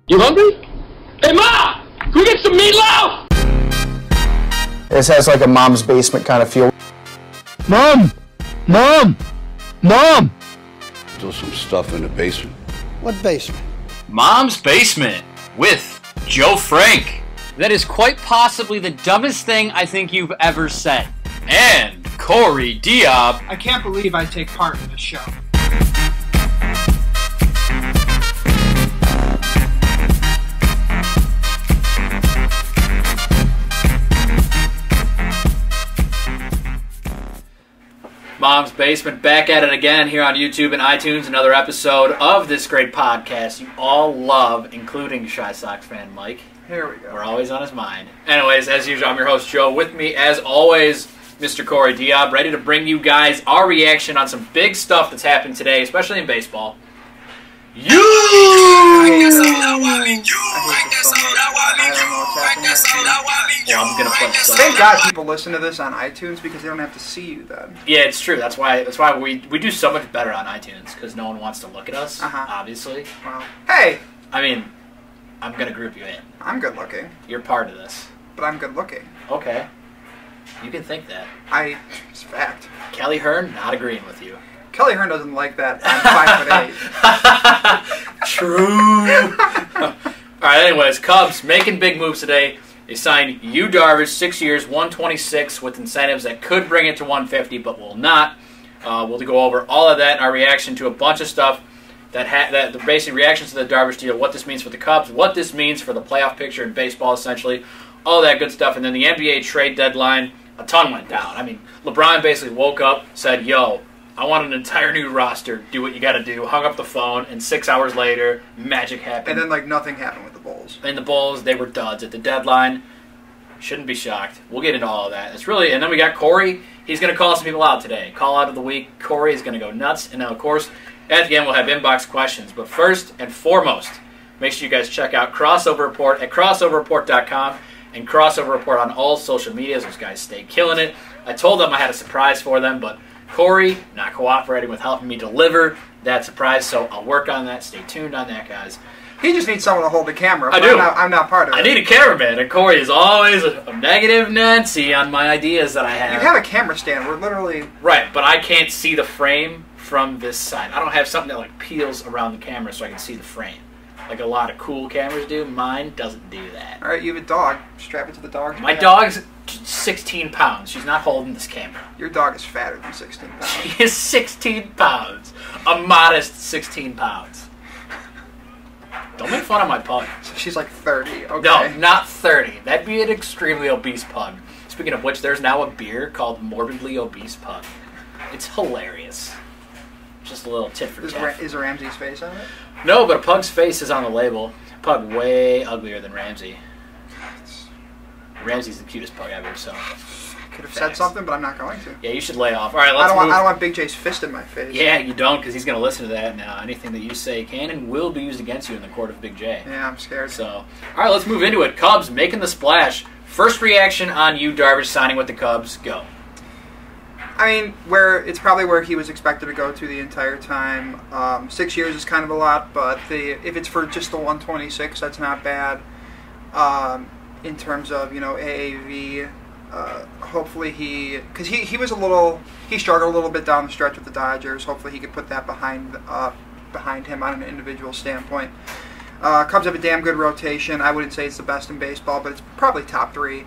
You hungry? Hey, Ma! Can we get some meatloaf? This has like a mom's basement kind of feel. Mom! Mom! Mom! Still some stuff in the basement. What basement? Mom's Basement with Joe Frank. That is quite possibly the dumbest thing I think you've ever said. And Corey Diab. I can't believe I take part in this show. Mom's Basement back at it again here on YouTube and iTunes. Another episode of this great podcast you all love, including Shy Sox fan Mike. Here we go. We're always on his mind. Anyways, as usual, I'm your host Joe. With me, as always, Mr. Corey Diab, ready to bring you guys our reaction on some big stuff that's happened today, especially in baseball. I'm gonna put this. Thank God people listen to this on iTunes because they don't have to see you then. Yeah, it's true. That's why we do so much better on iTunes because no one wants to look at us. Obviously. Wow. Hey. I mean, I'm gonna group you in. I'm good looking. You're part of this. But I'm good looking. Okay. You can think that. It's a fact. Kelly Hearn not agreeing with you. Kelly Hearn doesn't like that. I'm 5'8". True. All right. Anyways, Cubs making big moves today. They signed Yu Darvish, 6 years, 126, with incentives that could bring it to 150, but will not. We'll go over all of that in our reaction to a bunch of stuff that the basic reactions to the Darvish deal, what this means for the Cubs, what this means for the playoff picture in baseball, essentially, all that good stuff. And then the NBA trade deadline, a ton went down. I mean, LeBron basically woke up, said, "Yo, I want an entire new roster. Do what you got to do." Hung up the phone, and 6 hours later, magic happened. And then, nothing happened with the Bulls. And the Bulls, they were duds at the deadline. Shouldn't be shocked. We'll get into all of that. And then we got Corey. He's going to call some people out today. Call out of the week. Corey is going to go nuts. And now, of course, at the end, we'll have inbox questions. But first and foremost, make sure you guys check out Crossover Report at crossoverreport.com and Crossover Report on all social medias. Those guys stay killing it. I told them I had a surprise for them, but Corey not cooperating with helping me deliver that surprise, so I'll work on that. Stay tuned on that, guys. He just needs someone to hold the camera. I do. I'm not part of it. I need a cameraman, and Corey is always a negative Nancy on my ideas that I have. You have a camera stand. We're literally... Right, but I can't see the frame from this side. I don't have something that peels around the camera so I can see the frame. Like a lot of cool cameras do. Mine doesn't do that. All right, you have a dog. Strap it to the dog. My dog's 16 pounds. She's not holding this camera. Your dog is fatter than 16 pounds. She is 16 pounds. A modest 16 pounds. Don't make fun of my pug. So she's like 30. Okay. No, not 30. That'd be an extremely obese pug. Speaking of which, there's now a beer called Morbidly Obese Pug. It's hilarious. Just a little tit for tat. Is Ramsey's face on it? No, but a pug's face is on the label. Pug way uglier than Ramsey. Ramsey's the cutest pug ever, so... Could have said something, but I'm not going to. Yeah, you should lay off. All right, let's move. I don't want Big J's fist in my face. Yeah, you don't, because he's going to listen to that now. Anything that you say can and will be used against you in the court of Big J. Yeah, I'm scared. So, all right, let's move into it. Cubs making the splash. First reaction on Yu Darvish signing with the Cubs. Go. I mean, it's probably where he was expected to go to the entire time. 6 years is kind of a lot, but if it's for just the 126, that's not bad. In terms of AAV, hopefully because he struggled a little bit down the stretch with the Dodgers. Hopefully he could put that behind him on an individual standpoint. Cubs have a damn good rotation. I wouldn't say it's the best in baseball, but it's probably top 3.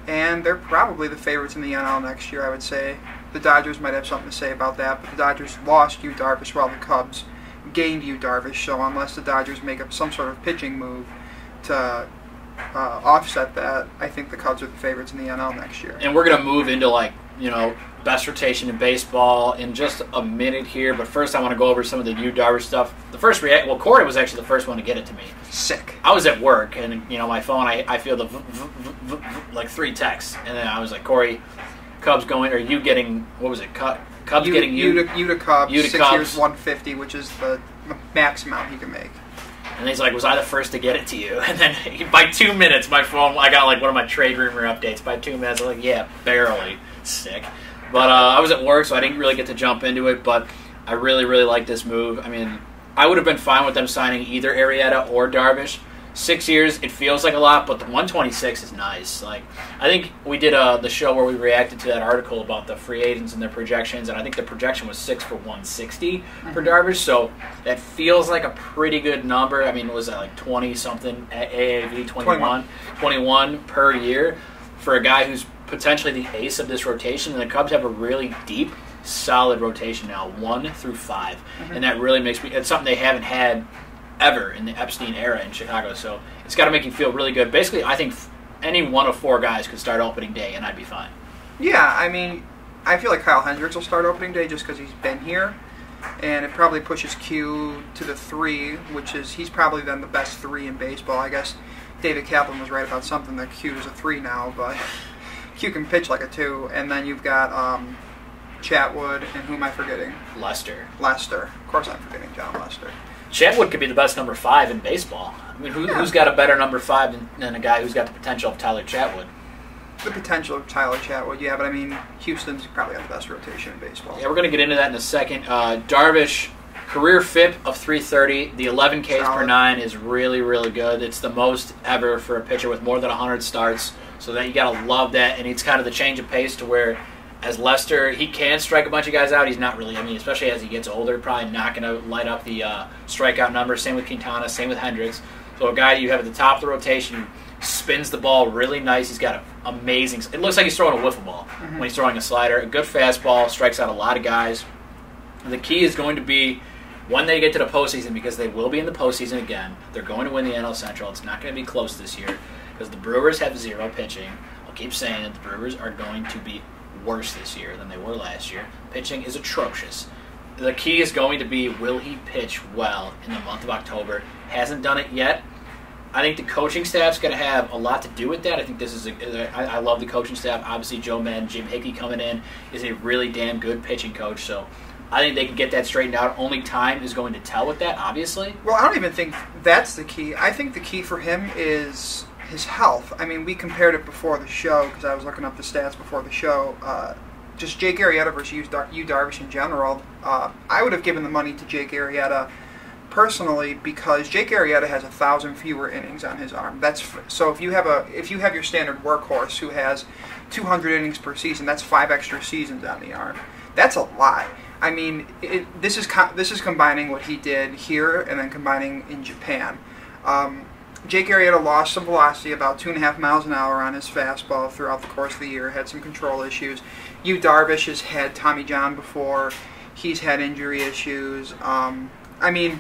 And they're probably the favorites in the NL next year, I would say. The Dodgers might have something to say about that, but the Dodgers lost Yu Darvish while the Cubs gained Yu Darvish, so unless the Dodgers make up some sort of pitching move to offset that, I think the Cubs are the favorites in the NL next year. And we're going to move into, best rotation in baseball in just a minute here, but first I want to go over some of the Yu Darvish stuff. The first Corey was actually the first one to get it to me. Sick. I was at work, and my phone, I feel the like 3 texts, and then I was like, Corey, Cubs going, or you getting, what was it, Cubs getting you to Cubs, you to 6 Cubs. years, 150, which is the max amount he can make. And he's like, was I the first to get it to you? And then by 2 minutes, my phone, I got one of my trade rumor updates. By 2 minutes, I'm like, yeah, barely. Sick. But I was at work, so I didn't really get to jump into it, but I really, really like this move. I mean, I would have been fine with them signing either Arrieta or Darvish. 6 years, it feels like a lot, but the 126 is nice. Like, I think we did the show where we reacted to that article about the free agents and their projections, and I think the projection was 6 for 160 for Darvish, so that feels like a pretty good number. I mean, was that like 20-something AAV, 21 per year for a guy who's potentially the ace of this rotation, and the Cubs have a really deep, solid rotation now, 1 through 5, and that really makes me, it's something they haven't had ever in the Epstein era in Chicago, so it's got to make you feel really good. Basically, I think any one of 4 guys could start opening day, and I'd be fine. Yeah, I mean, I feel like Kyle Hendricks will start opening day just because he's been here, and it probably pushes Q to the 3, which is, he's probably then the best 3 in baseball. I guess David Kaplan was right about something, that Q is a 3 now, but Q can pitch like a 2, and then you've got Chatwood, and who am I forgetting? Lester. Of course I'm forgetting John Lester. Chatwood could be the best number 5 in baseball. I mean, who's got a better number 5 than a guy who's got the potential of Tyler Chatwood? The potential of Tyler Chatwood, yeah, but I mean, Houston's probably got the best rotation in baseball. Yeah, we're going to get into that in a second. Darvish, career FIP of 330. The 11 Ks per 9 is really, really good. It's the most ever for a pitcher with more than 100 starts. So that you got to love that, and it's kind of the change of pace to where, as Lester, he can strike a bunch of guys out. He's not really, I mean, especially as he gets older, probably not going to light up the strikeout number. Same with Quintana, same with Hendricks. So a guy you have at the top of the rotation spins the ball really nice. He's got an amazing, it looks like he's throwing a wiffle ball when he's throwing a slider. A good fastball, strikes out a lot of guys. The key is going to be when they get to the postseason, because they will be in the postseason again. They're going to win the NL Central. It's not going to be close this year because the Brewers have 0 pitching. I'll keep saying that the Brewers are going to be worse this year than they were last year. Pitching is atrocious. The key is going to be, will he pitch well in the month of October? Hasn't done it yet. I think the coaching staff's going to have a lot to do with that. I think this is I love the coaching staff. Obviously, Joe Madden, Jim Hickey coming in is a really damn good pitching coach. So I think they can get that straightened out. Only time is going to tell with that, obviously. Well, I don't even think that's the key. I think the key for him is his health. I mean, we compared it before the show because I was looking up the stats before the show. Just Jake Arrieta versus Yu Darvish in general. I would have given the money to Jake Arrieta personally because Jake Arrieta has 1,000 fewer innings on his arm. So if you have your standard workhorse who has 200 innings per season, that's 5 extra seasons on the arm. That's a lot. I mean, this is combining what he did here and then combining in Japan. Jake Arrieta lost some velocity, about 2.5 miles an hour on his fastball throughout the course of the year, had some control issues. Yu Darvish has had Tommy John before. He's had injury issues. I mean,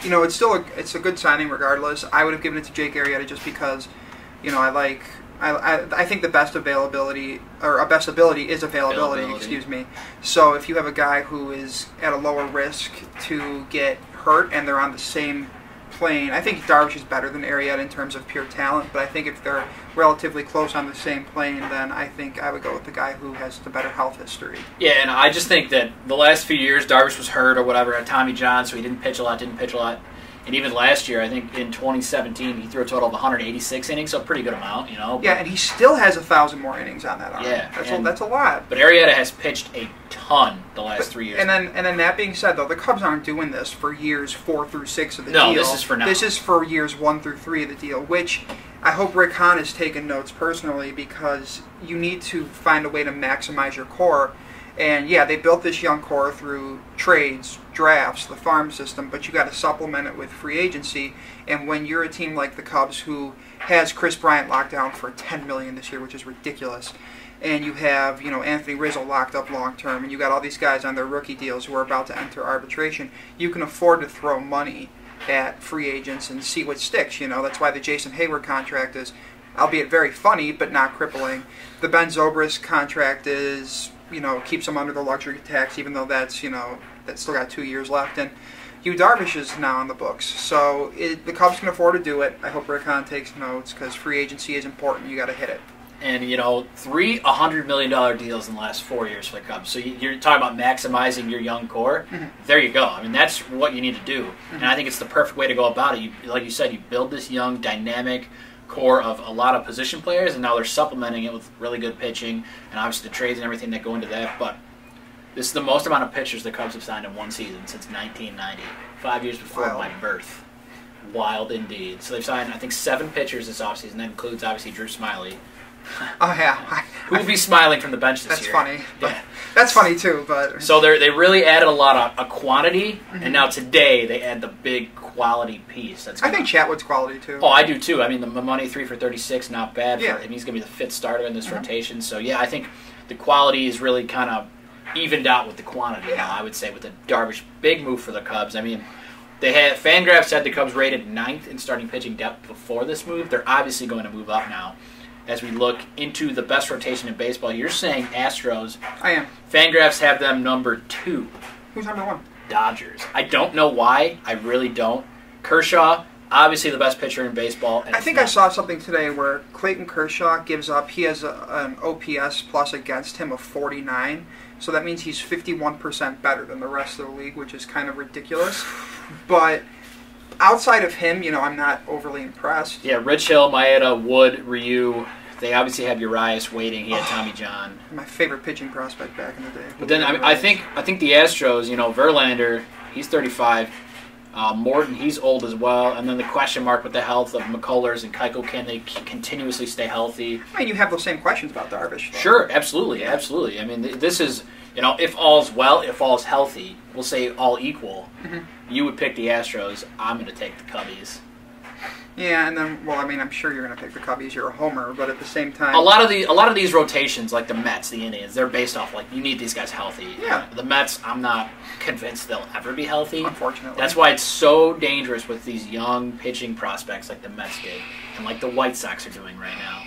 you know, it's a good signing regardless. I would have given it to Jake Arrieta just because, you know, I think the best ability is availability. Excuse me. So if you have a guy who is at a lower risk to get hurt and they're on the same plane, I think Darvish is better than Arrieta in terms of pure talent, but I think if they're relatively close on the same plane, then I think I would go with the guy who has the better health history. Yeah, and I just think that the last few years, Darvish was hurt or whatever at Tommy John, so he didn't pitch a lot. And even last year, I think in 2017, he threw a total of 186 innings, so a pretty good amount, you know. Yeah, and he still has 1,000 more innings on that arm. Yeah, that's a lot. But Arrieta has pitched a ton the last 3 years. And then that being said, though, the Cubs aren't doing this for years 4 through 6 of the deal. No, this is for now. This is for years 1 through 3 of the deal, which I hope Rick Hahn has taken notes personally because you need to find a way to maximize your core. And yeah, they built this young core through trades, drafts, the farm system, but you got to supplement it with free agency. And when you're a team like the Cubs, who has Chris Bryant locked down for $10 million this year, which is ridiculous, and you have Anthony Rizzo locked up long term, and you got all these guys on their rookie deals who are about to enter arbitration, you can afford to throw money at free agents and see what sticks. That's why the Jason Hayward contract is, albeit very funny, but not crippling. The Ben Zobrist contract is, keeps him under the luxury tax, even though that's still got 2 years left. And Yu Darvish is now on the books. So the Cubs can afford to do it. I hope Rick Hahn takes notes because free agency is important. You got to hit it. And, 3 $100 million deals in the last 4 years for the Cubs. So you're talking about maximizing your young core. Mm-hmm. There you go. I mean, that's what you need to do. Mm-hmm. And I think it's the perfect way to go about it. Like you said, you build this young, dynamic core of a lot of position players, and now they're supplementing it with really good pitching and obviously the trades and everything that go into that. But This is the most amount of pitchers the Cubs have signed in one season since 1990, 5 years before Wild. my birth. Wild indeed. So they've signed, I think, 7 pitchers this offseason. That includes, obviously, Drew Smyly. Oh, yeah. Who will be smiling from the bench this year? That's funny. Yeah. That's funny, too. But So they really added a lot of quantity, and now today they add the big quality piece. That's I think Chatwood's quality, too. Oh, I do too. I mean, the money 3 for 36, not bad. Yeah. For him. He's going to be the 5th starter in this rotation. So, yeah, I think the quality is really kind of evened out with the quantity now, I would say, with the Darvish big move for the Cubs. I mean, Fangraphs said the Cubs rated 9th in starting pitching depth before this move. They're obviously going to move up now as we look into the best rotation in baseball. You're saying Astros. I am. Fangraphs have them number 2. Who's number 1? Dodgers. I don't know why. I really don't. Kershaw, obviously the best pitcher in baseball. And I think I saw something today where Clayton Kershaw gives up, he has an OPS plus against him of 49, so that means he's 51% better than the rest of the league, which is kind of ridiculous. But outside of him, I'm not overly impressed. Yeah, Rich Hill, Maeda, Wood, Ryu. They obviously have Urias waiting. He had Tommy John. My favorite pitching prospect back in the day. But then I think the Astros, Verlander, he's 35. Morton, he's old as well. And then the question mark with the health of McCullers and Keuchel, can they continuously stay healthy? I mean, you have those same questions about Darvish. Though. Sure, absolutely, absolutely. I mean, this is, if all's well, if all's healthy, we'll say all equal, you would pick the Astros. I'm going to take the Cubbies. Yeah, and then, I'm sure you're going to pick the Cubbies. You're a homer, but at the same time, a lot of these rotations, like the Mets, the Indians, they're based off you need these guys healthy. Yeah. The Mets, I'm not convinced they'll ever be healthy. Unfortunately, that's why it's so dangerous with these young pitching prospects like the Mets did, and like the White Sox are doing right now.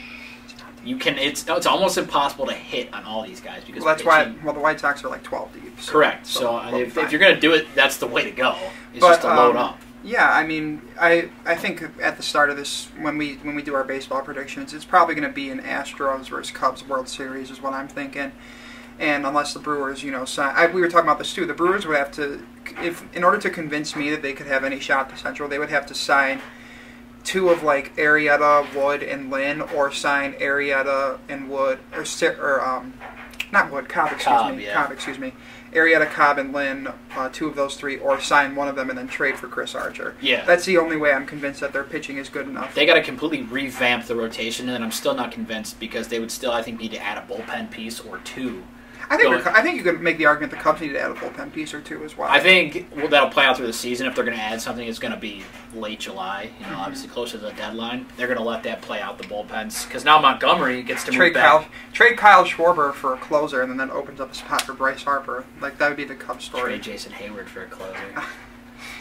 It's almost impossible to hit on all these guys because that's why. Well, the White Sox are like 12 deep. Correct. So if you're going to do it, that's the way to go. Just to load up. Yeah, I mean, I think at the start of this, when we do our baseball predictions, it's probably going to be an Astros versus Cubs World Series is what I'm thinking. And unless the Brewers, sign, we were talking about this too. The Brewers would have to, in order to convince me that they could have any shot at the Central, they would have to sign 2 of Arrieta, Wood, and Lynn, or sign Arrieta and Wood, or not Wood, Cobb, excuse me. Arrieta, Cobb, and Lynn, 2 of those 3, or sign one of them and then trade for Chris Archer. Yeah. That's the only way I'm convinced that their pitching is good enough. They got to completely revamp the rotation, and I'm still not convinced because they would still, I think, need to add a bullpen piece or 2. I think you could make the argument the Cubs need to add a bullpen piece or 2 as well. I think that'll play out through the season. If they're going to add something, it's going to be late July. Obviously closer to the deadline. They're going to let that play out the bullpens because now Montgomery gets to move back. Trade Kyle Schwarber for a closer, and then that opens up a spot for Bryce Harper. That would be the Cubs story. Trade Jason Hayward for a closer.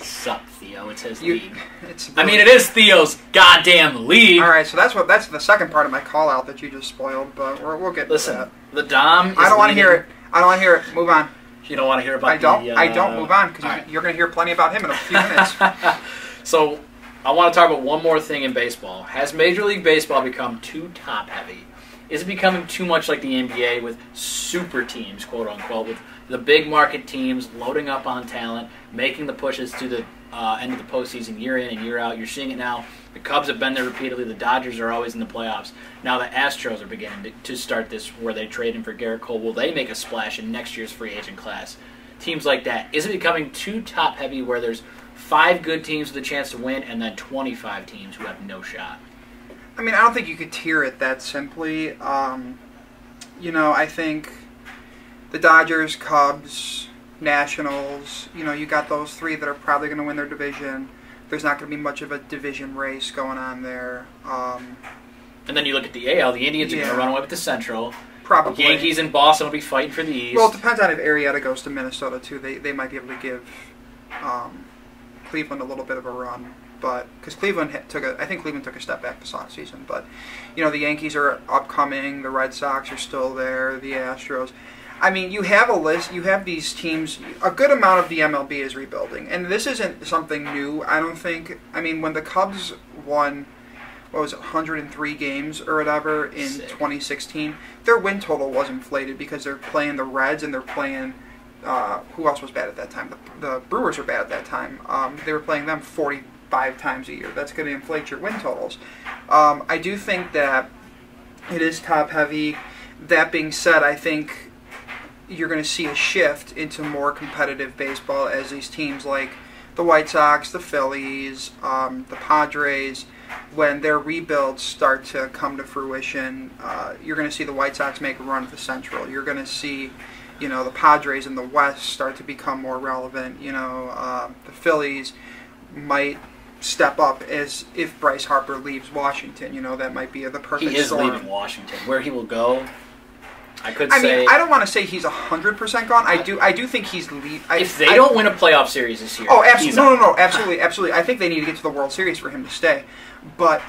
Sup, Theo? It's his league. It is Theo's goddamn league. All right, so that's the second part of my call out that you just spoiled, but we'll get to that. The Dom. I don't want to hear it. I don't want to hear it. Move on. You don't want to hear about I don't. Move on because you're going to hear plenty about him in a few minutes. So, I want to talk about one more thing in baseball. Has Major League Baseball become too top heavy? Is it becoming too much like the NBA with super teams, quote unquote, with the big market teams loading up on talent, making the pushes to the end of the postseason year in and year out? You're seeing it now. The Cubs have been there repeatedly. The Dodgers are always in the playoffs. Now the Astros are beginning to start this where they trade him for Garrett Cole. Will they make a splash in next year's free agent class? Teams like that. Is it becoming too top heavy where there's 5 good teams with a chance to win and then 25 teams who have no shot? I mean, I don't think you could tier it that simply. I think the Dodgers, Cubs, Nationals, you got those 3 that are probably going to win their division. There's not going to be much of a division race going on there. And then you look at the AL. The Indians are going to run away with the Central. Probably. Yankees and Boston will be fighting for the East. Well, it depends on if Arrieta goes to Minnesota, too. They might be able to give Cleveland a little bit of a run. But because I think Cleveland took a step back this offseason. But, the Yankees are upcoming. The Red Sox are still there. The Astros. I mean, you have a list. You have these teams. A good amount of the MLB is rebuilding, and this isn't something new. I don't think. I mean, when the Cubs won, 103 games or whatever in 2016, their win total was inflated because they're playing the Reds and they're playing. Who else was bad at that time? The Brewers were bad at that time. They were playing them 45 times a year. That's going to inflate your win totals. I do think that it is top heavy. That being said, I think you're going to see a shift into more competitive baseball as these teams like the White Sox, the Phillies, the Padres, when their rebuilds start to come to fruition, you're going to see the White Sox make a run at the Central. You're going to see, the Padres in the West start to become more relevant. The Phillies might step up as if Bryce Harper leaves Washington. That might be the perfect He is storm. leaving Washington. Where he will go, I mean, I don't want to say he's 100% gone. I do think he's if they don't win a playoff series this year, oh, absolutely, no, absolutely. I think they need to get to the World Series for him to stay. But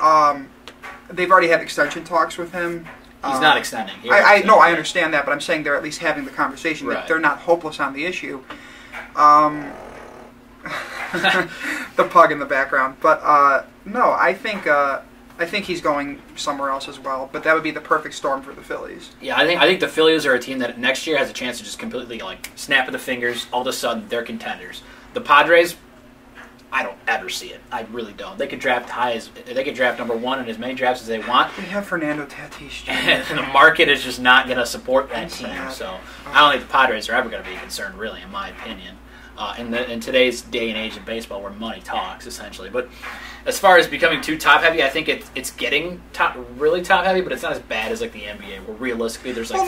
they've already had extension talks with him. He's not extending. I understand that, but I'm saying they're at least having the conversation. Right. That they're not hopeless on the issue. The pug in the background, but no, I think he's going somewhere else as well. But that would be the perfect storm for the Phillies. Yeah, I think the Phillies are a team that next year has a chance to just completely snap of the fingers. All of a sudden, they're contenders. The Padres, I don't ever see it. I really don't. They could draft number 1 in as many drafts as they want. They have Fernando Tatis Jr. And the market is just not going to support that team. So I don't think the Padres are ever going to be concerned, really, in my opinion. In today's day and age of baseball, where money talks, essentially. But as far as becoming too top heavy, I think it's getting really top heavy, but it's not as bad as the NBA, where realistically there's no.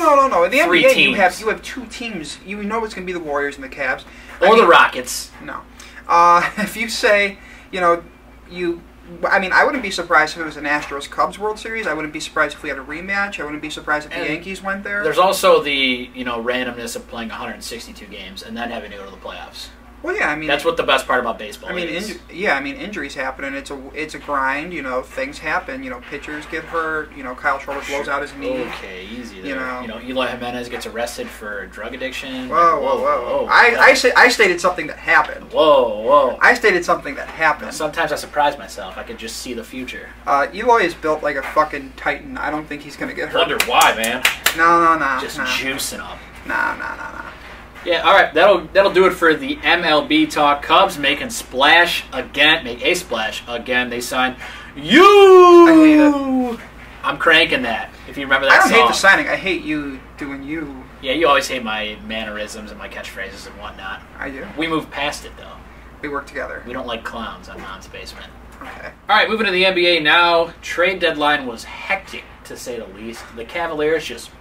In the 3 NBA, teams. you have 2 teams. It's going to be the Warriors and the Cavs, the Rockets. No, if you say I wouldn't be surprised if it was an Astros-Cubs World Series. I wouldn't be surprised if we had a rematch. I wouldn't be surprised if the Yankees went there. There's also the randomness of playing 162 games and then having to go to the playoffs. Well, yeah, I mean that's what the best part about baseball is. Injuries happen, and it's a grind. Things happen. Pitchers get hurt. Kyle Schwarber blows out his knee. Okay, easy there. Eli Jimenez gets arrested for drug addiction. Whoa. I stated something that happened. Whoa. I stated something that happened. Sometimes I surprise myself. I could just see the future. Eloy is built like a fucking titan. I don't think he's gonna get hurt. Wonder why, man. No. Just juicing up. No. Yeah, all right. That'll do it for the MLB talk. Cubs make a splash again. They signed you. I hate it. I'm cranking that. If you remember that song. I don't hate the signing. I hate you doing you. Yeah, you always hate my mannerisms and my catchphrases and whatnot. I do. We moved past it though. We work together. We don't like clowns on Mom's Basement. Okay. All right, moving to the NBA now. Trade deadline was hectic to say the least. The Cavaliers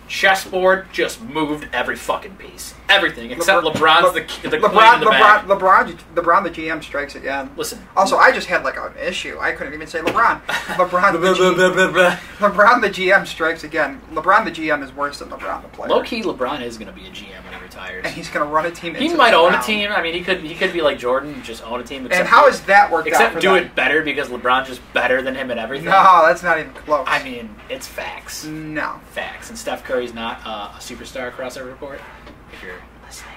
chessboard just moved every fucking piece. Everything, except LeBron's the queen in the bag. LeBron, the GM strikes again. Listen. Also, I just had an issue. I couldn't even say LeBron. LeBron, the GM strikes again. LeBron, the GM is worse than LeBron, the player. Low-key, LeBron is going to be a GM when he retires. And he's going to run a team. He might own a team. I mean, he could be like Jordan, just own a team. And how has that worked out Except for do them? it better because LeBron's just better than him at everything. No, that's not even close. I mean, it's facts. No. Facts. And Steph Curry's not a superstar crossover report. If you're listening.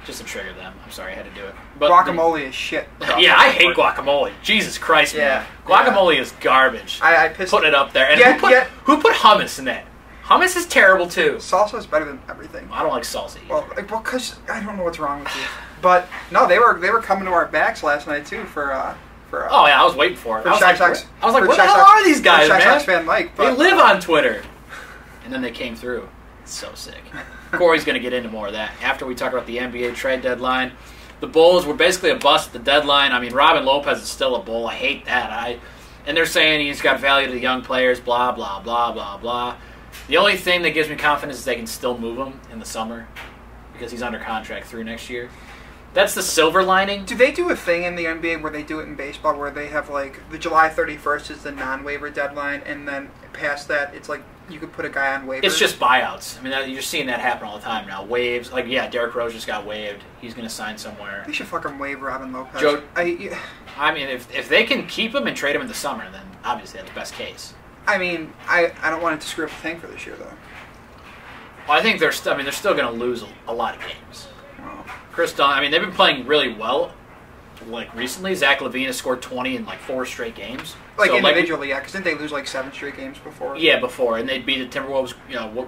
Just to trigger them. I'm sorry, I had to do it. But guacamole is shit. Yeah, I hate guacamole. Jesus Christ, man. Guacamole is garbage. I pissed Put it up there. And who put hummus in that? Hummus is terrible, too. Salsa is better than everything. I don't like salsa either. Well, because I don't know what's wrong with you. But, no, they were coming to our backs last night, too, for oh, yeah, I was waiting for it. I was like, what the hell Sox, are these guys, man? Sox fan Mike, they live on Twitter. And then they came through. It's so sick. Corey's going to get into more of that after we talk about the NBA trade deadline. The Bulls were basically a bust at the deadline. I mean, Robin Lopez is still a Bull. I hate that. And they're saying he's got value to the young players, blah, blah, blah, blah, blah. The only thing that gives me confidence is they can still move him in the summer because he's under contract through next year. That's the silver lining. Do they do a thing in the NBA where they do it in baseball where they have, the July 31st is the non-waiver deadline, and then past that, it's you could put a guy on waivers? It's just buyouts. I mean, you're seeing that happen all the time now. Waves. Derrick Rose just got waived. He's going to sign somewhere. They should fucking waive Robin Lopez. I mean, if they can keep him and trade him in the summer, then obviously that's the best case. I mean, I don't want it to screw up the thing for this year, though. Well, I think they're still going to lose a lot of games. Wow. Chris Dunn, they've been playing really well. Recently, Zach LaVine has scored 20 in 4 straight games. Individually, yeah, because didn't they lose 7 straight games before? Yeah, before, and they beat the Timberwolves,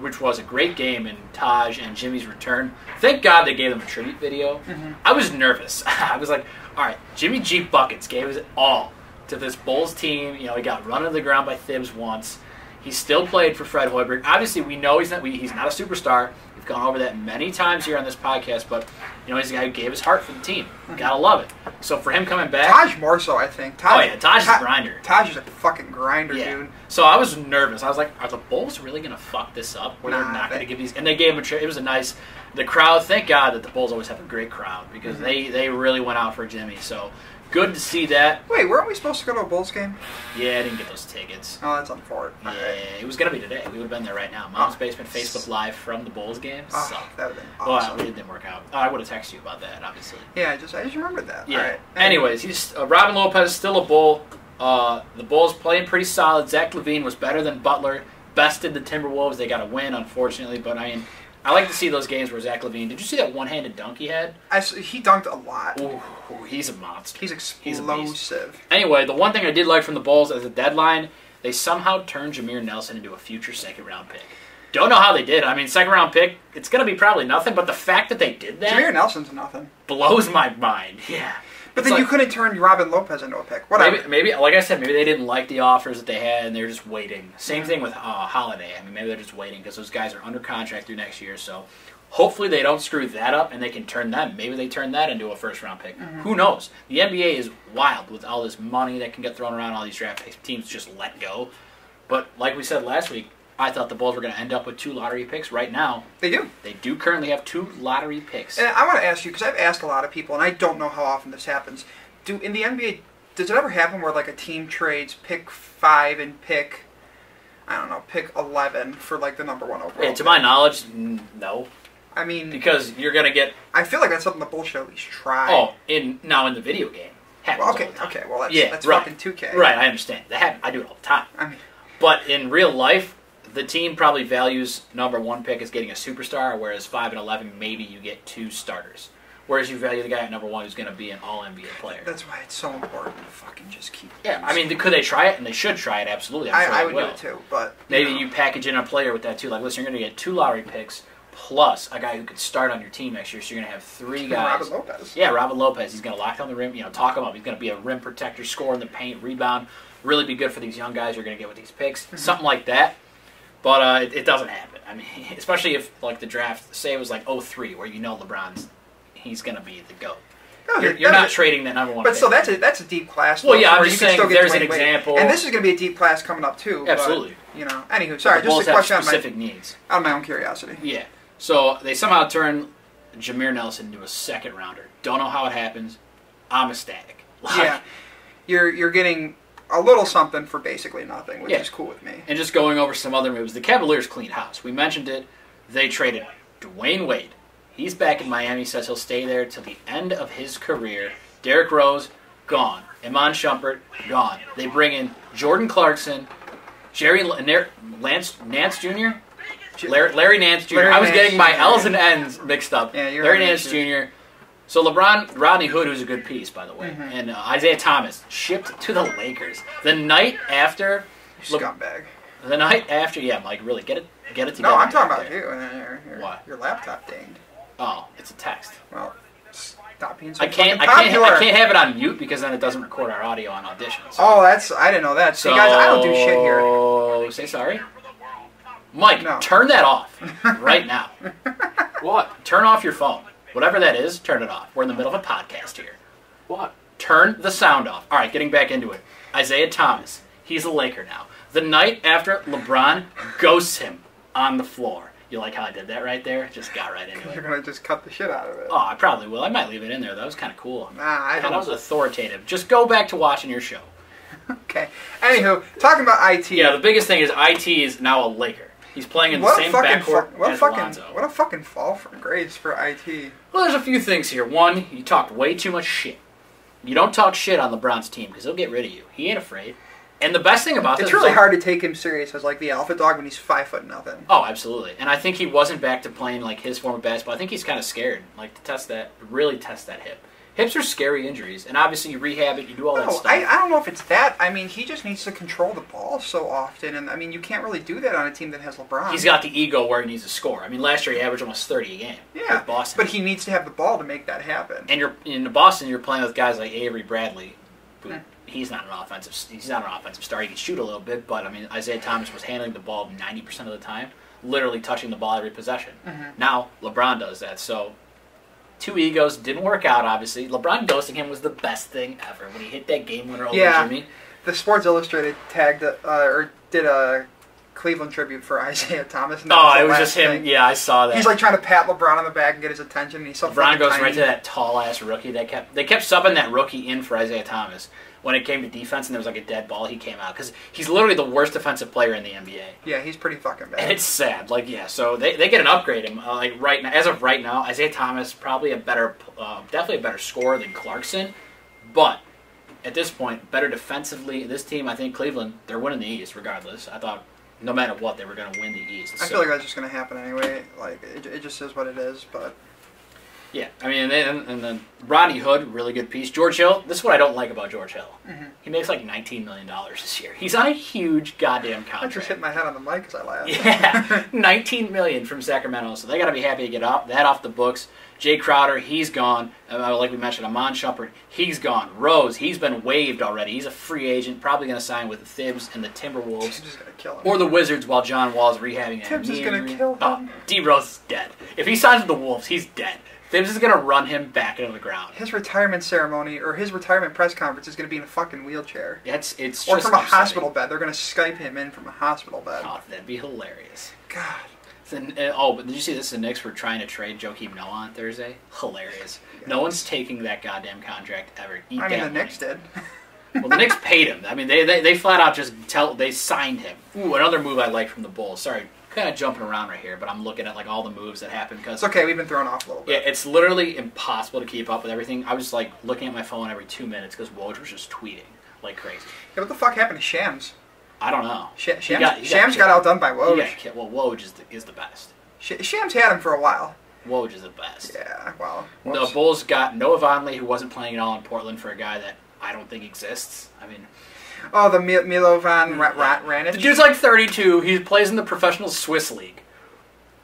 which was a great game in Taj and Jimmy's return. Thank God they gave them a tribute video. Mm-hmm. I was nervous. I was like, all right, Jimmy G Buckets gave us it all to this Bulls team. He got run into the ground by Thibs once. He still played for Fred Hoiberg. Obviously, we know he's not a superstar. We've gone over that many times here on this podcast, but he's a guy who gave his heart for the team. Gotta love it. So for him coming back, Taj more so, I think. Taj is a grinder. Taj is a fucking grinder, dude. So I was nervous. I was like, are the Bulls really gonna fuck this up? Where they're not gonna give these? And they gave him it was a nice. The crowd. Thank God that the Bulls always have a great crowd because they really went out for Jimmy. So. Good to see that. Wait, weren't we supposed to go to a Bulls game? Yeah, I didn't get those tickets. Oh, that's unfortunate. Yeah, it was going to be today. We would have been there right now. Mom's Basement Facebook Live from the Bulls game. Oh, that would have been awesome. Well, it didn't work out. I would have texted you about that, obviously. Yeah, I just remembered that. Yeah. All right. Anyways, he's Robin Lopez is still a Bull. The Bulls playing pretty solid. Zach LaVine was better than Butler. Bested the Timberwolves. They got a win, unfortunately, but I like to see those games where Zach LaVine. Did you see that one-handed dunk he had? He dunked a lot. Ooh, he's a monster. He's explosive. He's a beast. Anyway, the one thing I did like from the Bulls as a deadline, they somehow turned Jameer Nelson into a future second-round pick. Don't know how they did. I mean, second-round pick, it's going to be probably nothing, but the fact that they did that... Jameer Nelson's nothing. Blows my mind. Yeah. But then you couldn't turn Robin Lopez into a pick. Whatever. Maybe, like I said, maybe they didn't like the offers that they had, and they're just waiting. Same thing with Holiday. I mean, maybe they're just waiting because those guys are under contract through next year, so... Hopefully they don't screw that up and they can turn them. Maybe they turn that into a first-round pick. Who knows? The NBA is wild with all this money that can get thrown around, all these draft picks. Teams just let go. But like we said last week, I thought the Bulls were going to end up with 2 lottery picks. Right now, they do. They do currently have 2 lottery picks. And I want to ask you, because I've asked a lot of people, and I don't know how often this happens. In the NBA, does it ever happen where like a team trades pick 5 and pick 11 for like the number 1 overall? Yeah, to my knowledge, no. I mean, because you're gonna get. I feel like that's something the Bulls should at least try. Oh, in the video game, happens all the time. Okay, well that's right. fucking 2K. Right, I understand. I do it all the time. I mean, but in real life, the team probably values number 1 pick as getting a superstar, whereas 5 and 11 maybe you get 2 starters. Whereas you value the guy at number 1 who's going to be an All-NBA player. That's why it's so important to fucking just keep. Yeah, I mean, could they try it? And they should try it. Absolutely, I would do it too. But maybe you package in a player with that too. Like, listen, you're going to get 2 lottery picks. Plus a guy who could start on your team next year, so you're going to have 3 guys. Robin Lopez. Yeah, Robin Lopez. He's going to lock down the rim, talk him up. He's going to be a rim protector, score in the paint, rebound. Really be good for these young guys you're going to get with these picks. Something like that. But it doesn't happen. I mean, especially if, like, the draft, say it was like 03, where LeBron's, he's going to be the GOAT. No, you're not trading that number 1 pick. But still, that's a deep class. Well, yeah, I'm just saying there's an example. And this is going to be a deep class coming up, too. Absolutely. But, anywho, sorry, just a question on specific needs. Out of my own curiosity. Yeah. So they somehow turn Jameer Nelson into a second rounder. Don't know how it happens. I'm ecstatic. Yeah, you're getting a little something for basically nothing, which is cool with me. And just going over some other moves, the Cavaliers cleaned house. We mentioned it. They traded Dwayne Wade. He's back in Miami. Says he'll stay there till the end of his career. Derrick Rose gone. Iman Shumpert gone. They bring in Jordan Clarkson, Nance Jr. Larry Nance Jr. I was getting my L's and N's mixed up. Yeah, Larry Nance Jr. So Rodney Hood, who's a good piece, by the way, and Isaiah Thomas shipped to the Lakers the night after. Scumbag. The night after, Mike, really get it together. No, I'm talking about you. Your laptop dinged. Oh, it's a text. Well, stop being so I can't have it on mute because then it doesn't record our audio on auditions. Oh, I didn't know that. See, guys, I don't do shit here. Oh, say sorry. Mike, turn that off right now. What? Turn off your phone. Whatever that is, turn it off. We're in the middle of a podcast here. What? Turn the sound off. All right, getting back into it. Isaiah Thomas. He's a Laker now. The night after LeBron ghosts him on the floor. You like how I did that right there? Just got right into it. You're going to just cut the shit out of it. Oh, I probably will. I might leave it in there. That was kind of cool. Nah, I don't. That was authoritative. Just go back to watching your show. Okay. Anywho, talking about IT. Yeah, the biggest thing is IT is now a Laker. He's playing in the same backcourt as Lonzo. What a fucking fall from grace for IT. Well, there's a few things here. One, you talked way too much shit. You don't talk shit on LeBron's team because he'll get rid of you. He ain't afraid. And the best thing about this it's really hard to take him serious as like the alpha dog when he's 5'0". Oh, absolutely. And I think he wasn't back to playing like his form of basketball. I think he's kind of scared, like to really test that hip. Hips are scary injuries, and obviously you rehab it, you do all that stuff. I don't know if it's that. I mean, he just needs to control the ball so often, and I mean, you can't really do that on a team that has LeBron. He's got the ego where he needs to score. I mean, last year he averaged almost 30 a game. Yeah, with Boston. But he needs to have the ball to make that happen. And in Boston, you're playing with guys like Avery Bradley, who he's not an offensive star. He can shoot a little bit, but I mean, Isaiah Thomas was handling the ball 90% of the time, literally touching the ball every possession. Now LeBron does that, so two egos didn't work out. Obviously, LeBron ghosting him was the best thing ever when he hit that game winner over Jimmy. The Sports Illustrated tagged or did a Cleveland tribute for Isaiah Thomas. And it was just him. Yeah, I saw that. He's like trying to pat LeBron on the back and get his attention. And he's so LeBron goes tiny. right to that tall ass rookie. They kept subbing that rookie in for Isaiah Thomas. When it came to defense and there was like a dead ball, he came out because he's literally the worst defensive player in the NBA. Yeah, he's pretty fucking bad. And it's sad. Like, yeah, so they get an upgrade him. Like right now, as of right now, Isaiah Thomas probably definitely a better scorer than Clarkson, but at this point, better defensively. This team, I think Cleveland, they're winning the East regardless. I thought no matter what, they were going to win the East. I feel like that's just going to happen anyway. Like it just is what it is, but. Yeah, I mean, and then Rodney Hood, really good piece. George Hill, this is what I don't like about George Hill. He makes like $19 million this year. He's on a huge goddamn contract. I just hit my head on the mic as I laughed. Yeah, $19 million from Sacramento, so they got to be happy to get that off the books. Jay Crowder, he's gone. Like we mentioned, Amon Shumpert, he's gone. Rose, he's been waived already. He's a free agent, probably going to sign with the Thibs and the Timberwolves. Tibbs is going to kill him. Or the Wizards while John Wall's rehabbing. Tibbs is going to kill him. Oh, D Rose is dead. If he signs with the Wolves, he's dead. Thibs is going to run him back into the ground. His retirement ceremony or his retirement press conference is going to be in a fucking wheelchair. It's or just from a upsetting. hospital bed. They're going to Skype him in from a hospital bed. Oh, that'd be hilarious. God. But did you see this? The Knicks were trying to trade Joakim Noah on Thursday. Hilarious. Yes. No one's taking that goddamn contract ever. The Knicks did. Well, the Knicks paid him. I mean, they flat out they signed him. Ooh, another move I like from the Bulls. Sorry, kind of jumping around right here, but I'm looking at like all the moves that happened because it's okay. We've been thrown off a little bit. Yeah, it's literally impossible to keep up with everything. I was like looking at my phone every 2 minutes because Woj was just tweeting like crazy. Yeah, what the fuck happened to Shams? I don't know. Shams got outdone by Woj. Well, Woj is the best. Shams had him for a while. Woj is the best. Yeah, well. The Bulls got Noah Vonleh, who wasn't playing at all in Portland, for a guy that I don't think exists. I mean... Oh, the Milo Van Ranich? The dude's like 32. He plays in the professional Swiss league.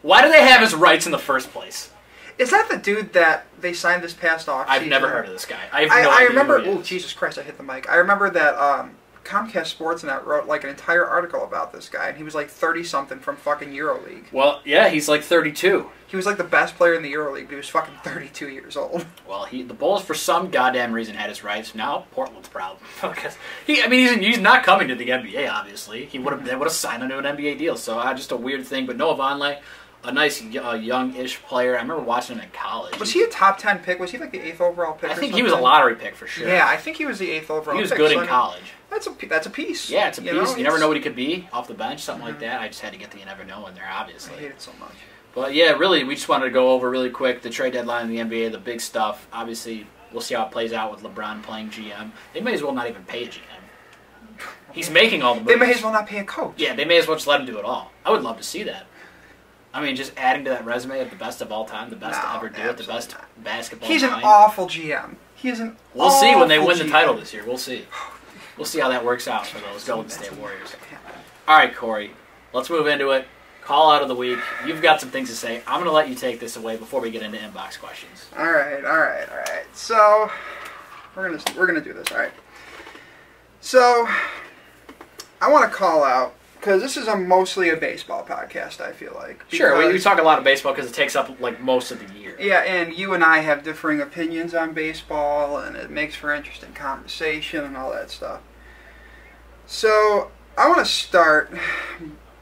Why do they have his rights in the first place? Is that the dude that they signed this past offseason? I've never heard of this guy. I remember... Oh, Jesus Christ, I hit the mic. I remember that... Comcast Sportsnet wrote like an entire article about this guy, and he was like 30-something from fucking EuroLeague. Well, yeah, he's like 32. He was like the best player in the EuroLeague, but he was fucking 32 years old. Well, the Bulls for some goddamn reason had his rights. Now Portland's problem because he's not coming to the NBA. Obviously, they would have signed him to an NBA deal. So just a weird thing. But Noah Vonleh, a nice young-ish player. I remember watching him in college. Was he a top 10 pick? Was he like the 8th overall pick? I think he was a lottery pick for sure. Yeah, I think he was the 8th overall pick. He was good in college. That's a piece. Yeah, it's a piece. You never know what he could be off the bench, something like that. I just had to get the you never know in there, obviously. I hate it so much. But yeah, really, we just wanted to go over really quick the trade deadline in the NBA, the big stuff. Obviously, we'll see how it plays out with LeBron playing GM. They may as well not even pay a GM. He's making all the moves. They may as well not pay a coach. Yeah, they may as well just let him do it all. I would love to see that. I mean, just adding to that resume of the best of all time, the best to ever do it, the best basketball He's mind. An awful GM. We'll see when they win the title this year. We'll see. We'll see how that works out for those Golden State Warriors. All right, Corey, let's move into it. Call out of the week. You've got some things to say. I'm going to let you take this away before we get into inbox questions. All right. So we're gonna do this. All right. So I want to call out because this is mostly a baseball podcast. I feel like sure we talk a lot of baseball because it takes up like most of the year. Yeah, and you and I have differing opinions on baseball, and it makes for interesting conversation and all that stuff. So I want to start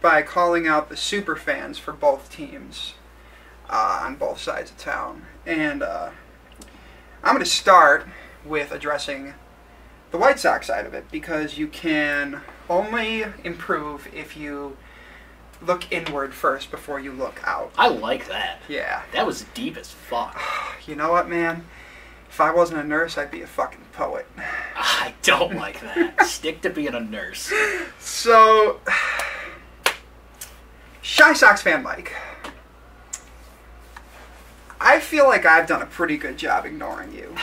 by calling out the super fans for both teams on both sides of town. And I'm going to start with addressing the White Sox side of it, because you can only improve if you look inward first before you look out. I like that. Yeah. That was deep as fuck. You know what, man? If I wasn't a nurse, I'd be a fucking poet. I don't like that. Stick to being a nurse. So, Shy Sox fan Mike, I feel like I've done a pretty good job ignoring you.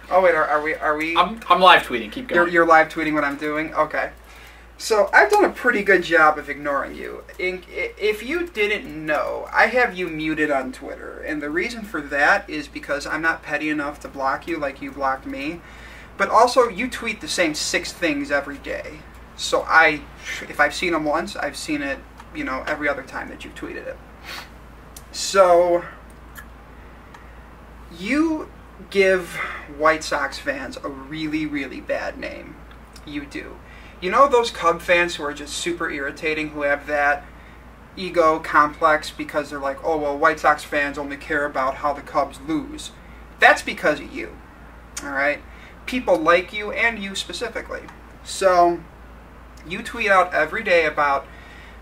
Oh wait, are we? I'm live tweeting. Keep going. You're live tweeting what I'm doing. Okay. So I've done a pretty good job of ignoring you. If you didn't know, I have you muted on Twitter, and the reason for that is because I'm not petty enough to block you like you blocked me. But also, you tweet the same 6 things every day. So if I've seen them once, I've seen it, every other time that you've tweeted it. So, you give White Sox fans a really, really bad name. You do. You know those Cub fans who are just super irritating, who have that ego complex because they're like, oh, well, White Sox fans only care about how the Cubs lose. That's because of you. Alright? People like you, and you specifically. So, you tweet out every day about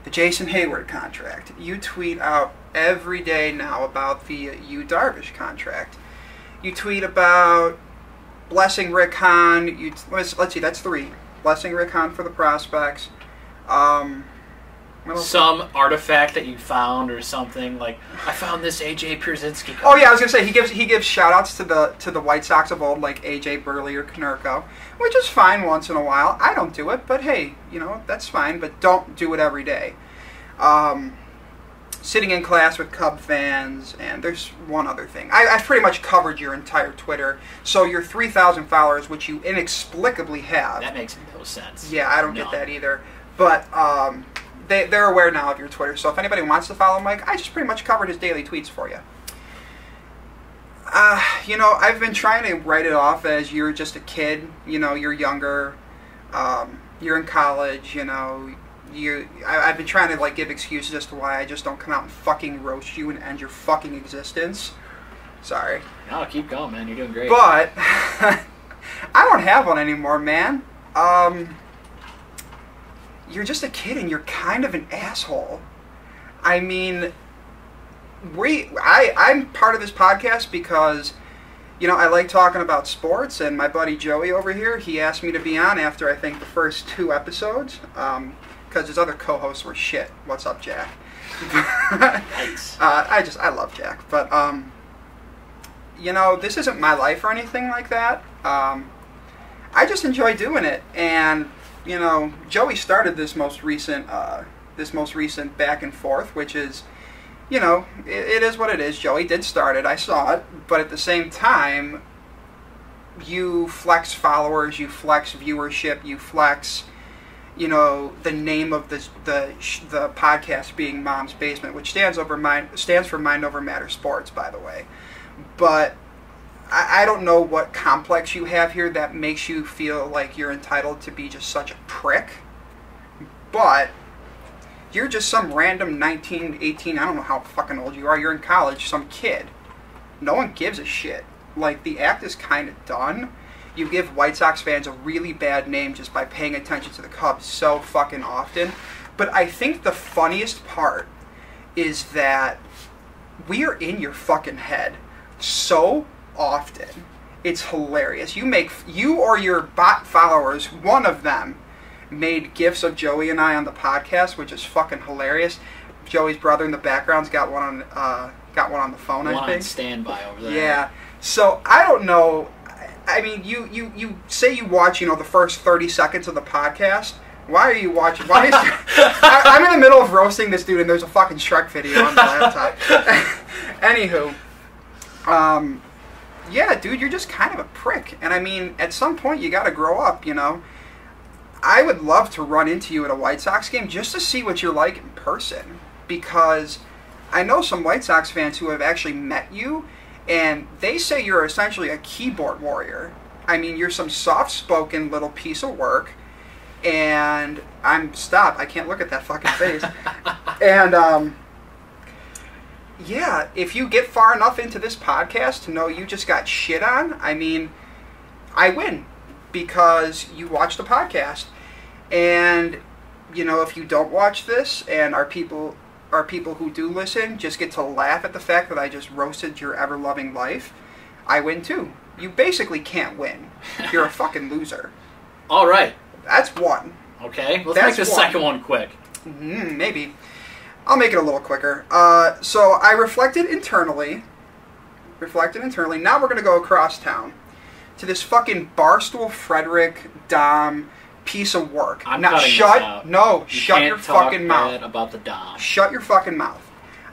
the Jason Hayward contract. You tweet out every day now about the Yu Darvish contract. You tweet about blessing Rick Hahn. Let's see, that's 3. Blessing Rick Hahn for the prospects. Some artifact that you found or something, like, I found this AJ Pierzynski card. Oh yeah, I was gonna say he gives shout outs to the White Sox of old, like AJ Burley or Konerko, which is fine once in a while. I don't do it, but hey, that's fine, but don't do it every day. Sitting in class with Cub fans, and there's one other thing. I've pretty much covered your entire Twitter, so your 3,000 followers, which you inexplicably have. That makes no sense. Yeah, I don't get that either. But they're aware now of your Twitter, so if anybody wants to follow Mike, I just pretty much covered his daily tweets for you. I've been trying to write it off as you're just a kid, you're younger, you're in college, I've been trying to give excuses as to why I just don't come out and fucking roast you and end your fucking existence. Sorry. No, keep going, man. You're doing great. But I don't have one anymore, man. You're just a kid and you're kind of an asshole. I mean, I'm part of this podcast because, I like talking about sports, and my buddy Joey over here, he asked me to be on after I think the first 2 episodes, because his other co-hosts were shit. What's up, Jack? Thanks. I love Jack, but this isn't my life or anything like that. I just enjoy doing it, and Joey started this most recent back and forth, which is, it is what it is. Joey did start it. I saw it, but at the same time, you flex followers, you flex viewership, you flex, the name of the podcast being M.O.M.S Basement, which stands for Mind Over Matter Sports, by the way. But I don't know what complex you have here that makes you feel like you're entitled to be just such a prick. But you're just some random 19, 18, I don't know how fucking old you are. You're in college, some kid. No one gives a shit. Like, the act is kind of done. You give White Sox fans a really bad name just by paying attention to the Cubs so fucking often. But I think the funniest part is that we are in your fucking head so often. It's hilarious. You or your bot followers, one of them, made gifs of Joey and I on the podcast, which is fucking hilarious. Joey's brother in the background's got one on the phone, I think. One on standby over there. Yeah. So I don't know. I mean, you say you watch, the first 30 seconds of the podcast. Why are you watching? I'm in the middle of roasting this dude, and there's a fucking Shrek video on the laptop. Anywho, yeah, dude, you're just kind of a prick. And I mean, at some point, you got to grow up, I would love to run into you at a White Sox game just to see what you're like in person, because I know some White Sox fans who have actually met you, and they say you're essentially a keyboard warrior. I mean, you're some soft-spoken little piece of work, and stop, I can't look at that fucking face. And, yeah, if you get far enough into this podcast to know you just got shit on, I mean, I win, because you watch the podcast. And, if you don't watch this, and our people who do listen just get to laugh at the fact that I just roasted your ever-loving life, I win too. You basically can't win. You're a fucking loser. All right. That's one. Okay, let's make the second one quick. Maybe. I'll make it a little quicker. So I reflected internally. Now we're going to go across town to this fucking Barstool Frederick Dom piece of work. I'm now cutting shut this out. No, shut your fucking mouth. About the Dom. Shut your fucking mouth.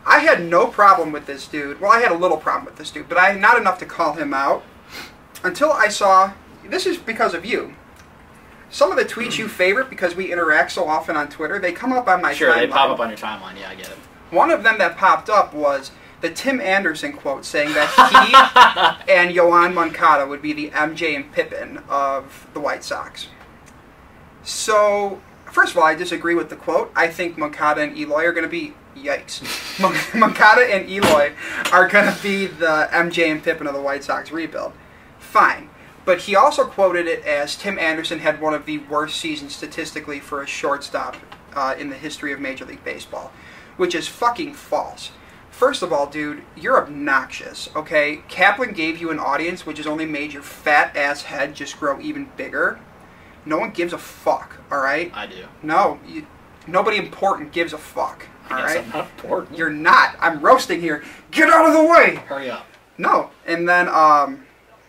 I had no problem with this dude. Well, I had a little problem with this dude, but I had not enough to call him out until I saw this is because of you. Some of the tweets you favorite, because we interact so often on Twitter, they come up on my timeline. Sure, they pop up on your timeline. Yeah, I get it. One of them that popped up was the Tim Anderson quote saying that he and Yoan Moncada would be the MJ and Pippen of the White Sox. So, first of all, I disagree with the quote. I think Moncada and Eloy are going to be... Yikes. Moncada and Eloy are going to be the MJ and Pippen of the White Sox rebuild. Fine. But he also quoted it as Tim Anderson had one of the worst seasons statistically for a shortstop in the history of Major League Baseball, which is fucking false. First of all, dude, you're obnoxious, okay? Kaplan gave you an audience which has only made your fat-ass head just grow even bigger. No one gives a fuck, all right? I do. No, nobody important gives a fuck, all right? I'm not important. You're not. I'm roasting here. Get out of the way! Hurry up. No, and then,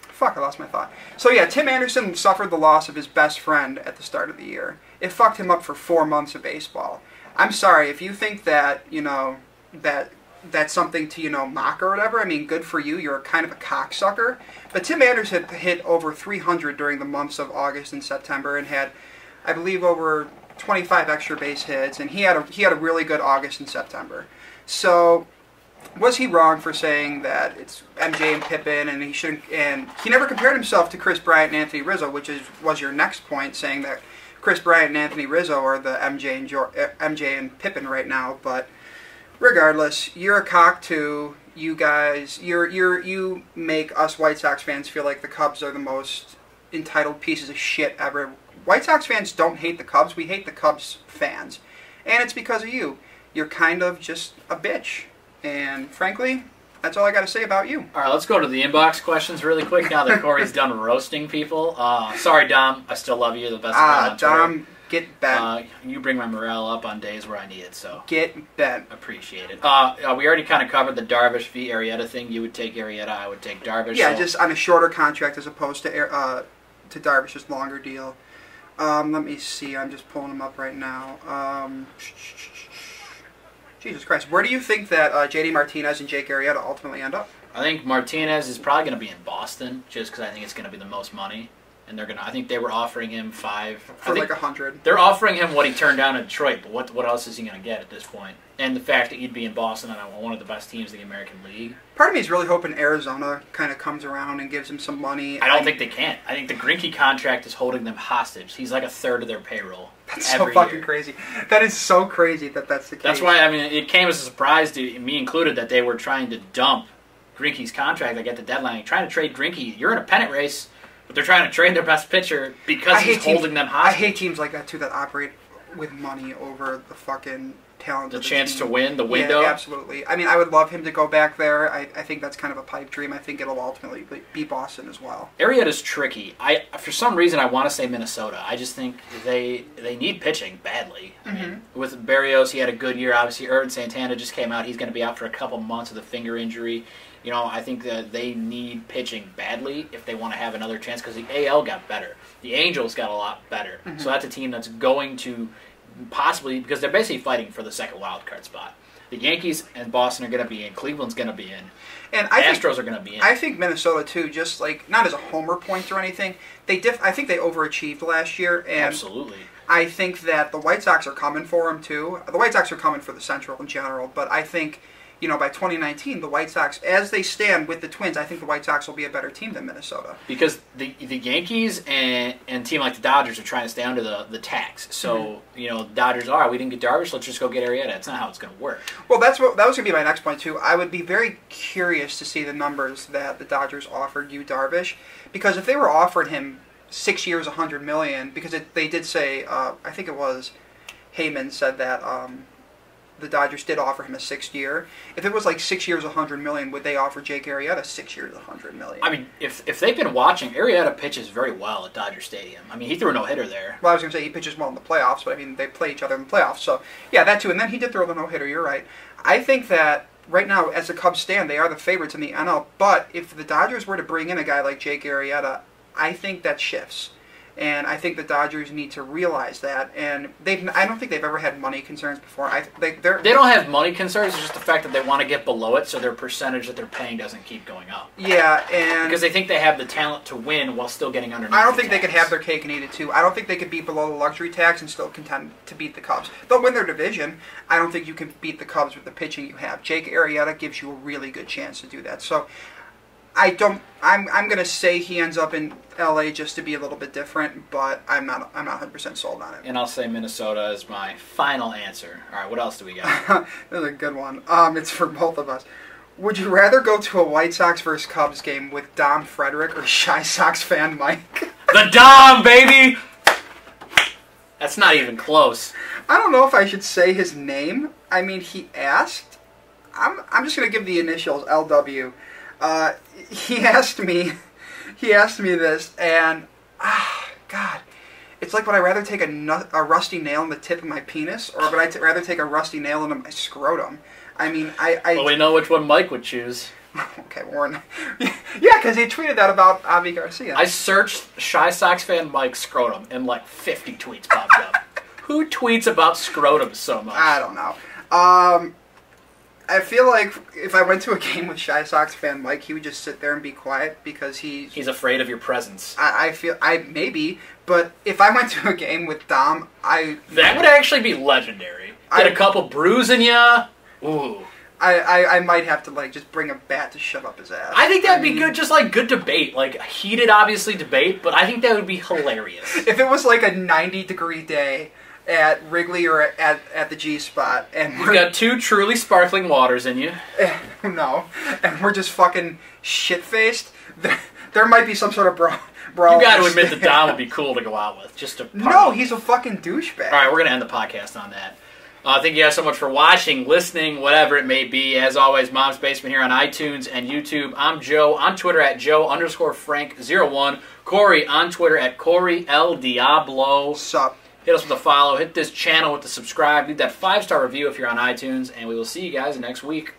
fuck, I lost my thought. So yeah, Tim Anderson suffered the loss of his best friend at the start of the year. It fucked him up for 4 months of baseball. I'm sorry, if you think that, you know, that's something to, you know, mock or whatever, I mean, good for you, you're kind of a cocksucker. But Tim Anderson hit over 300 during the months of August and September and had, I believe, over 25 extra base hits, and he had a really good August and September. So... was he wrong for saying that it's MJ and Pippen, and he shouldn't? And he never compared himself to Chris Bryant and Anthony Rizzo, which was your next point, saying that Chris Bryant and Anthony Rizzo are the MJ and Pippen right now. But regardless, you're a cock too. You guys, you make us White Sox fans feel like the Cubs are the most entitled pieces of shit ever. White Sox fans don't hate the Cubs. We hate the Cubs fans, and it's because of you. You're kind of just a bitch. And frankly, that's all I got to say about you. All right, let's go to the inbox questions really quick now that Corey's done roasting people. Sorry, Dom. I still love you. The best friend on Dom, Twitter. get bent. You bring my morale up on days where I need it, so. Get bent. Appreciate it. We already kind of covered the Darvish v. Arrieta thing. You would take Arrieta, I would take Darvish. Yeah, so. just on a shorter contract as opposed to Darvish's longer deal. Let me see. I'm just pulling them up right now. Jesus Christ. Where do you think that J.D. Martinez and Jake Arrieta ultimately end up? I think Martinez is probably going to be in Boston, just because I think it's going to be the most money. And I think they were offering him $5 for like 100. They're offering him what he turned down in Detroit, but what else is he going to get at this point? And the fact that he'd be in Boston on one of the best teams in the American League. Part of me is really hoping Arizona kind of comes around and gives him some money. I don't think they can. I think the Greinke contract is holding them hostage. He's like a third of their payroll. That's so fucking crazy. That is so crazy that that's the case. That's why, I mean, it came as a surprise to me included that they were trying to dump Greinke's contract like at the deadline. Trying to trade Greinke. You're in a pennant race, but they're trying to trade their best pitcher because he's holding them hostage. I hate teams like that, too, that operate with money over the fucking talent. The chance to win, the window. Yeah, absolutely. I mean, I would love him to go back there. I think that's kind of a pipe dream. I think it'll ultimately be Boston as well. Arrieta's tricky. For some reason, I want to say Minnesota. I just think they need pitching badly. I mean, with Berrios, he had a good year. Obviously, Irvin Santana just came out. He's going to be out for a couple months with a finger injury. You know, I think that they need pitching badly if they want to have another chance because the AL got better. The Angels got a lot better. So that's a team that's going to possibly, because they're basically fighting for the second wild card spot. The Yankees and Boston are going to be in. Cleveland's going to be in. And Astros are going to be in. I think Minnesota, too, just like, not as a homer point or anything, I think they overachieved last year. And absolutely. I think that the White Sox are coming for them, too. The White Sox are coming for the Central in general, but I think, you know, by 2019, the White Sox, as they stand with the Twins, I think the White Sox will be a better team than Minnesota. Because the Yankees and a team like the Dodgers are trying to stay under the tax. So, you know, Dodgers are, we didn't get Darvish, let's just go get Arrieta. That's not how it's going to work. Well, that was going to be my next point, too. I would be very curious to see the numbers that the Dodgers offered Yu Darvish. Because if they were offering him 6 years, $100 million, because they did say, I think it was Heyman said that the Dodgers did offer him a 6th year. If it was like 6 years, $100 million, would they offer Jake Arrieta 6 years, $100 million? I mean, if they've been watching, Arrieta pitches very well at Dodger Stadium. I mean, he threw a no-hitter there. Well, I was going to say he pitches well in the playoffs, but I mean, they play each other in the playoffs. So, yeah, that too. And then he did throw the no-hitter, you're right. I think that right now, as the Cubs stand, they are the favorites in the NL. But if the Dodgers were to bring in a guy like Jake Arrieta, I think that shifts. And I think the Dodgers need to realize that. And I don't think they've ever had money concerns before. They don't have money concerns. It's just the fact that they want to get below it so their percentage that they're paying doesn't keep going up. Yeah, and because they think they have the talent to win while still getting underneath. I don't think they could have their cake and eat it too. I don't think they could be below the luxury tax and still contend to beat the Cubs. They'll win their division. I don't think you can beat the Cubs with the pitching you have. Jake Arrieta gives you a really good chance to do that. So I'm going to say he ends up in LA just to be a little bit different, but I'm not 100% sold on it. And I'll say Minnesota is my final answer. All right, what else do we got? This is a good one. It's for both of us. Would you rather go to a White Sox versus Cubs game with Dom Frederick or Shy Sox fan Mike? The Dom, baby! That's not even close. I don't know if I should say his name. I mean, he asked. I'm just going to give the initials LW. He asked me this, and God, it's like, would I rather take a rusty nail in the tip of my penis, or would I rather take a rusty nail into my scrotum? I mean, Well, we know which one Mike would choose. Okay, Warren. Yeah, because he tweeted that about Avi Garcia. I searched Shy Sox fan Mike scrotum, and like 50 tweets popped up. Who tweets about scrotum so much? I don't know. I feel like if I went to a game with Shy Sox fan Mike, he would just sit there and be quiet because he's afraid of your presence. I feel maybe, but if I went to a game with Dom, that would actually be legendary. Get a couple brews in ya. Ooh. I might have to like just bring a bat to shove up his ass. I think that'd be good, just like good debate, like a heated, obviously debate. But I think that would be hilarious if it was like a 90-degree day at Wrigley or at the G Spot, and you've got two truly sparkling waters in you. No, and we're just fucking shit faced. There might be some sort of brawl. You got to admit that Dom would be cool to go out with, just to. No, he's a fucking douchebag. All right, we're gonna end the podcast on that. Thank you guys so much for watching, listening, whatever it may be. As always, Mom's Basement here on iTunes and YouTube. I'm Joe on Twitter at Joe_Frank01. Corey on Twitter at Corey L Diablo. Sup? Hit us with a follow. Hit this channel with the subscribe. Leave that 5-star review if you're on iTunes. And we will see you guys next week.